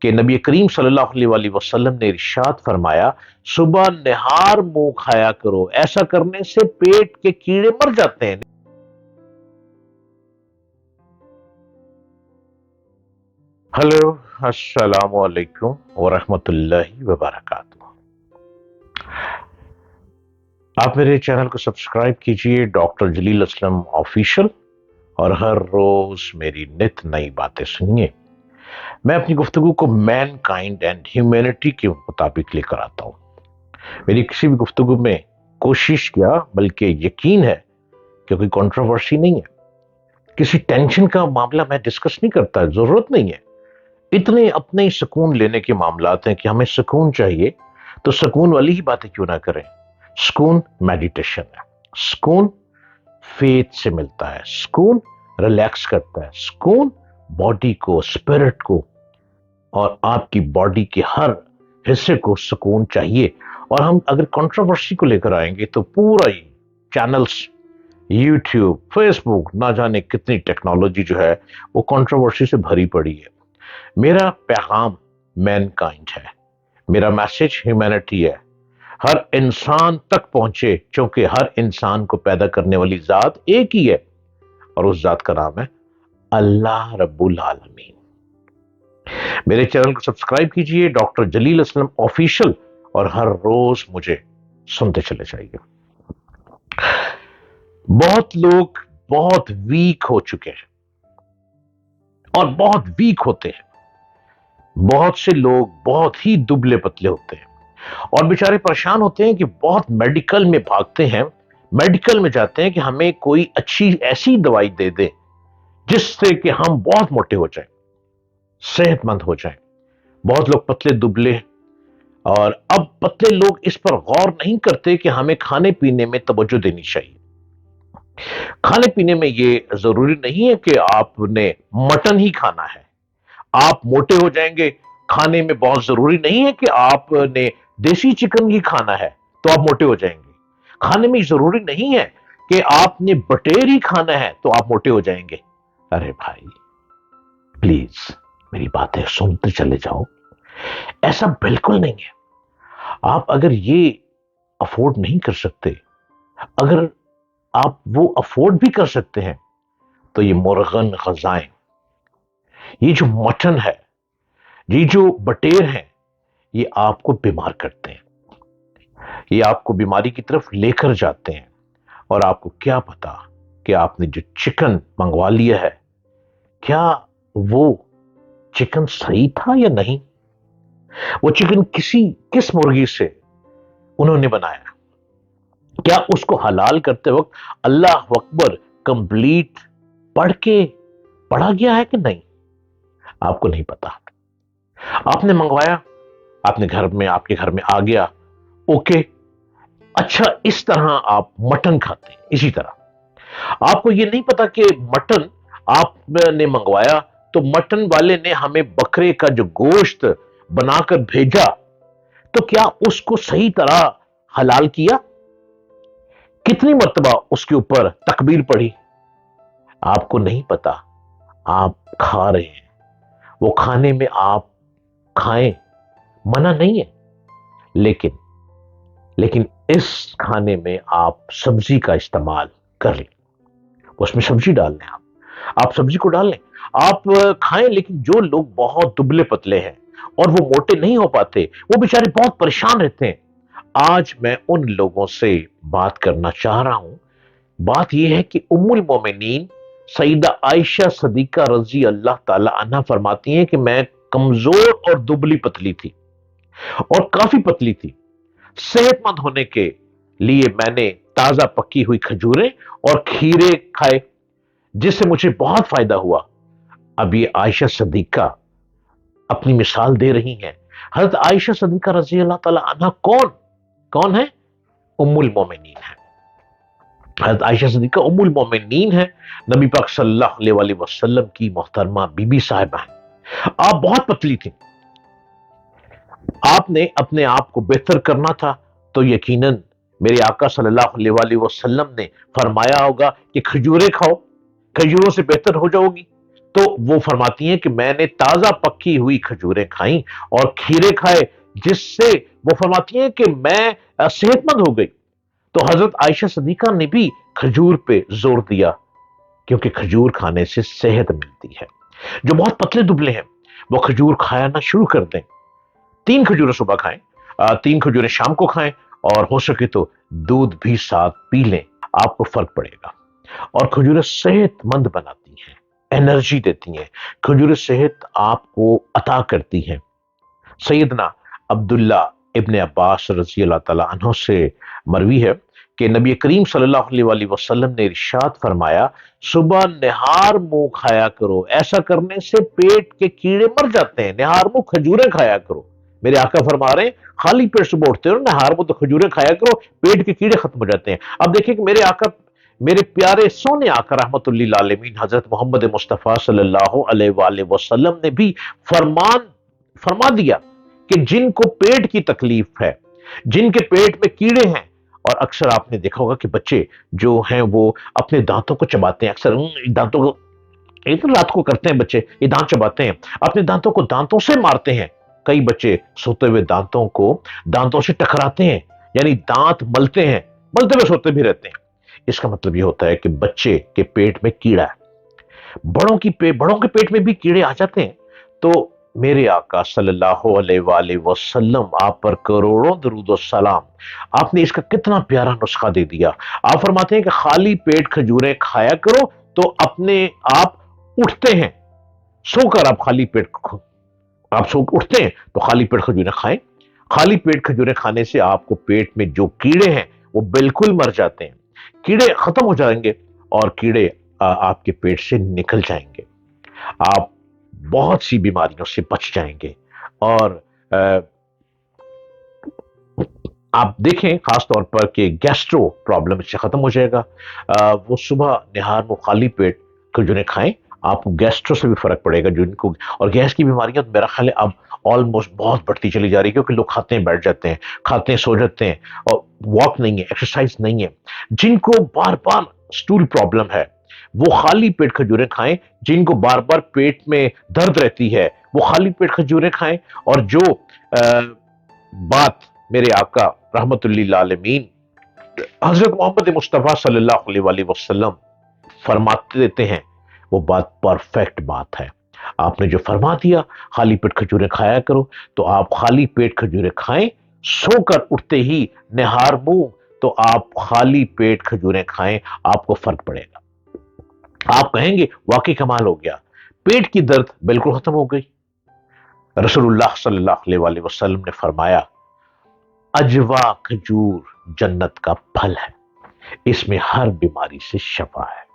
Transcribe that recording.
کہ نبی کریم صلی اللہ علیہ وآلہ وسلم نے ارشاد فرمایا صبح نہار منہ کھایا کرو، ایسا کرنے سے پیٹ کے کیڑے مر جاتے ہیں۔ ہلو، السلام علیکم ورحمۃ اللہ وبرکاتہ۔ آپ میرے چینل کو سبسکرائب کیجئے، ڈاکٹر جلیل اسلم آفیشل، اور ہر روز میری نت نئی باتیں سنیے۔ میں اپنی گفتگو کو مین کائنڈ اینڈ ہیومینٹی کے مطابق لے کر آتا ہوں۔ میری کسی بھی گفتگو میں کوشش کیا بلکہ یقین ہے کہ کوئی کنٹروورسی نہیں ہے، کسی ٹینشن کا معاملہ میں ڈسکس نہیں کرتا، ضرورت نہیں ہے۔ اتنے اپنے ہی سکون لینے کے معاملات ہیں کہ ہمیں سکون چاہیے تو سکون والی ہی باتیں کیوں نہ کریں۔ سکون میڈیٹیشن ہے، سکون فیتھ سے ملتا ہے، سکون ریلیکس کرتا ہے، سکون باڈی کو، اسپرٹ کو اور آپ کی باڈی کے ہر حصے کو سکون چاہیے۔ اور ہم اگر کنٹروورسی کو لے کر آئیں گے تو پورا ہی چینلز، یوٹیوب، فیس بک، نہ جانے کتنی ٹیکنالوجی جو ہے وہ کنٹروورسی سے بھری پڑی ہے۔ میرا پیغام مین کائنڈ ہے، میرا میسج ہیومینٹی ہے، ہر انسان تک پہنچے، چونکہ ہر انسان کو پیدا کرنے والی ذات ایک ہی ہے اور اس ذات کا نام ہے اللہ رب العالمین۔ میرے چینل کو سبسکرائب کیجئے، ڈاکٹر جلیل اسلم آفیشل، اور ہر روز مجھے سنتے چلے جائیے۔ بہت لوگ بہت ویک ہو چکے ہیں اور بہت ویک ہوتے ہیں۔ بہت سے لوگ بہت ہی دبلے پتلے ہوتے ہیں اور بیچارے پریشان ہوتے ہیں کہ بہت میڈیکل میں بھاگتے ہیں، میڈیکل میں جاتے ہیں کہ ہمیں کوئی اچھی ایسی دوائی دے دے جس سے کہ ہم بہت موٹے ہو جائیں، صحت مند ہو جائیں۔ بہت لوگ پتلے دبلے، اور اب پتلے لوگ اس پر غور نہیں کرتے کہ ہمیں کھانے پینے میں توجہ دینی چاہیے۔ کھانے پینے میں یہ ضروری نہیں ہے کہ آپ نے مٹن ہی کھانا ہے، آپ موٹے ہو جائیں گے۔ کھانے میں بہت ضروری نہیں ہے کہ آپ نے دیسی چکن ہی کھانا ہے تو آپ موٹے ہو جائیں گے۔ کھانے میں ضروری نہیں ہے کہ آپ نے بٹیر ہی کھانا ہے تو آپ موٹے ہو جائیں گے۔ ارے بھائی پلیز میری باتیں سنتے چلے جاؤ، ایسا بالکل نہیں ہے۔ آپ اگر یہ افورڈ نہیں کر سکتے، اگر آپ وہ افورڈ بھی کر سکتے ہیں تو یہ مرغن غذائیں، یہ جو مٹن ہے، یہ جو بٹیر ہیں، یہ آپ کو بیمار کرتے ہیں، یہ آپ کو بیماری کی طرف لے کر جاتے ہیں۔ اور آپ کو کیا پتا کہ آپ نے جو چکن منگوا لیا ہے، کیا وہ چکن صحیح تھا یا نہیں؟ وہ چکن کس مرغی سے انہوں نے بنایا؟ کیا اس کو حلال کرتے وقت اللہ اکبر کمپلیٹ پڑھا گیا ہے کہ نہیں؟ آپ کو نہیں پتا۔ آپ نے منگوایا، آپ کے گھر میں آ گیا، اوکے، اچھا اس طرح آپ مٹن کھاتے ہیں، اسی طرح آپ کو یہ نہیں پتا کہ مٹن آپ نے منگوایا تو مٹن والے نے ہمیں بکرے کا جو گوشت بنا کر بھیجا، تو کیا اس کو صحیح طرح حلال کیا؟ کتنی مرتبہ اس کے اوپر تکبیر پڑھی؟ آپ کو نہیں پتا، آپ کھا رہے ہیں۔ وہ کھانے میں آپ کھائیں، منع نہیں ہے، لیکن اس کھانے میں آپ سبزی کا استعمال کر لیں، اس میں سبزی ڈال لیں، آپ سبزی کو ڈال لیں، آپ کھائیں۔ لیکن جو لوگ بہت دبلے پتلے ہیں اور وہ موٹے نہیں ہو پاتے، وہ بیچارے بہت پریشان رہتے ہیں۔ آج میں ان لوگوں سے بات کرنا چاہ رہا ہوں۔ بات یہ ہے کہ ام المومنین سیدہ عائشہ صدیقہ رضی اللہ تعالی عنہ فرماتی ہیں کہ میں کمزور اور دبلی پتلی تھی اور کافی پتلی تھی۔ صحت مند ہونے کے لیے میں نے تازہ پکی ہوئی کھجوریں اور کھیرے کھائے، جس سے مجھے بہت فائدہ ہوا۔ اب یہ عائشہ صدیقہ اپنی مثال دے رہی ہیں۔ حضرت عائشہ صدیقہ رضی اللہ تعالی عنہ کون ہے؟ ام المومنین ہے۔ حضرت عائشہ صدیقہ ام المومنین ہے، نبی پاک صلی اللہ علیہ وآلہ وسلم کی محترمہ بی بی صاحبہ ہیں۔ آپ بہت پتلی تھی، آپ نے اپنے آپ کو بہتر کرنا تھا تو یقیناً میرے آقا صلی اللہ علیہ وآلہ وسلم نے فرمایا ہوگا کہ کھجوریں کھاؤ، کھجوروں سے بہتر ہو جاؤ گی۔ تو وہ فرماتی ہیں کہ میں نے تازہ پکی ہوئی کھجوریں کھائیں اور کھیرے کھائے، جس سے وہ فرماتی ہیں کہ میں صحت مند ہو گئی۔ تو حضرت عائشہ صدیقہ نے بھی کھجور پہ زور دیا، کیونکہ کھجور کھانے سے صحت ملتی ہے۔ جو بہت پتلے دبلے ہیں وہ کھجور کھانا شروع کر دیں، 3 کھجوریں صبح کھائیں، 3 کھجوریں شام کو کھائیں، اور ہو سکے تو دودھ بھی ساتھ پی لیں، آپ کو فرق پڑے گا۔ اور کھجوریں صحت مند بناتی ہیں، انرجی دیتی ہیں، کھجوریں صحت آپ کو عطا کرتی ہیں۔ سیدنا عبداللہ ابن عباس رضی اللہ تعالیٰ عنہ سے مروی ہے کہ نبی کریم صلی اللہ علیہ وآلہ وسلم نے ارشاد فرمایا، صبح نہار منہ کھایا کرو، ایسا کرنے سے پیٹ کے کیڑے مر جاتے ہیں، نہار منہ کھجوریں کھایا کرو۔ میرے آقا فرما رہے ہیں خالی پیٹ صبح اٹھتے ہو نہار منہ تو کھجوریں کھایا کرو، پیٹ کے کیڑے ختم ہو جاتے ہیں۔ اب دیکھیں کہ میرے آقا، میرے پیارے سونے آقا رحمت اللہ للعالمین حضرت محمد مصطفیٰ صلی اللہ علیہ وآلہ وسلم نے بھی فرما دیا کہ جن کو پیٹ کی تکلیف ہے، جن کے پیٹ میں کیڑے ہیں، اور اکثر آپ نے دیکھا ہوگا کہ بچے جو ہیں وہ اپنے دانتوں کو چباتے ہیں، اکثر دانتوں کو رات کو کرتے ہیں بچے، یہ دانت چباتے ہیں، اپنے دانتوں کو دانتوں سے مارتے ہیں۔ کئی بچے سوتے ہوئے دانتوں کو دانتوں سے ٹکراتے ہیں، یعنی دانت ملتے ہیں، ملتے ہوئے سوتے بھی رہتے ہیں۔ اس کا مطلب یہ ہوتا ہے کہ بچے کے پیٹ میں کیڑا ہے۔ بڑوں کے پیٹ میں بھی کیڑے آ جاتے ہیں۔ تو میرے آقا صلی اللہ علیہ وآلہ وسلم، آپ پر کروڑوں درود و سلام، آپ نے اس کا کتنا پیارا نسخہ دے دیا۔ آپ فرماتے ہیں کہ خالی پیٹ کھجوریں کھایا کرو تو اپنے آپ اٹھتے ہیں، سو کر آپ خالی پیٹ آپ سو اٹھتے ہیں تو خالی پیٹ کھجوریں کھائیں۔ خالی پیٹ کھجوریں کھانے سے آپ کو پیٹ میں جو کیڑے ہیں وہ بالکل مر جاتے ہیں، کیڑے ختم ہو جائیں گے، اور کیڑے آپ کے پیٹ سے نکل جائیں گے، آپ بہت سی بیماریوں سے بچ جائیں گے۔ اور آپ دیکھیں خاص طور پر کہ گیسٹرو پرابلم اس سے ختم ہو جائے گا۔ وہ صبح نہار منہ خالی پیٹ کھجوریں کھائیں، آپ کو گیسٹرو سے بھی فرق پڑے گا، جن کو اور گیس کی بیماریاں تو میرا خیال ہے اب آلموسٹ بہت بڑھتی چلی جا رہی ہے، کیونکہ لوگ کھاتے ہیں بیٹھ جاتے ہیں، کھاتے ہیں سو جاتے ہیں، اور واک نہیں ہے، ایکسرسائز نہیں ہے۔ جن کو بار بار سٹول پرابلم ہے وہ خالی پیٹ کھجوریں کھائیں، جن کو بار بار پیٹ میں درد رہتی ہے وہ خالی پیٹ کھجوریں کھائیں۔ اور جو بات میرے آقا رحمت اللہ عالمین حضرت محمد مصطفیٰ صلی اللہ علیہ وآلہ وسلم فرماتے دیتے ہیں، وہ بات پرفیکٹ بات ہے۔ آپ نے جو فرما دیا خالی پیٹ کھجوریں کھایا کرو، تو آپ خالی پیٹ کھجوریں کھائیں، سو کر اٹھتے ہی نہار منہ تو آپ خالی پیٹ کھجوریں کھائیں، آپ کو فرق پڑے گا۔ آپ کہیں گے واقعی کمال ہو گیا، پیٹ کی درد بالکل ختم ہو گئی۔ رسول اللہ صلی اللہ علیہ وآلہ وسلم نے فرمایا، اجوا کھجور جنت کا پھل ہے، اس میں ہر بیماری سے شفا ہے۔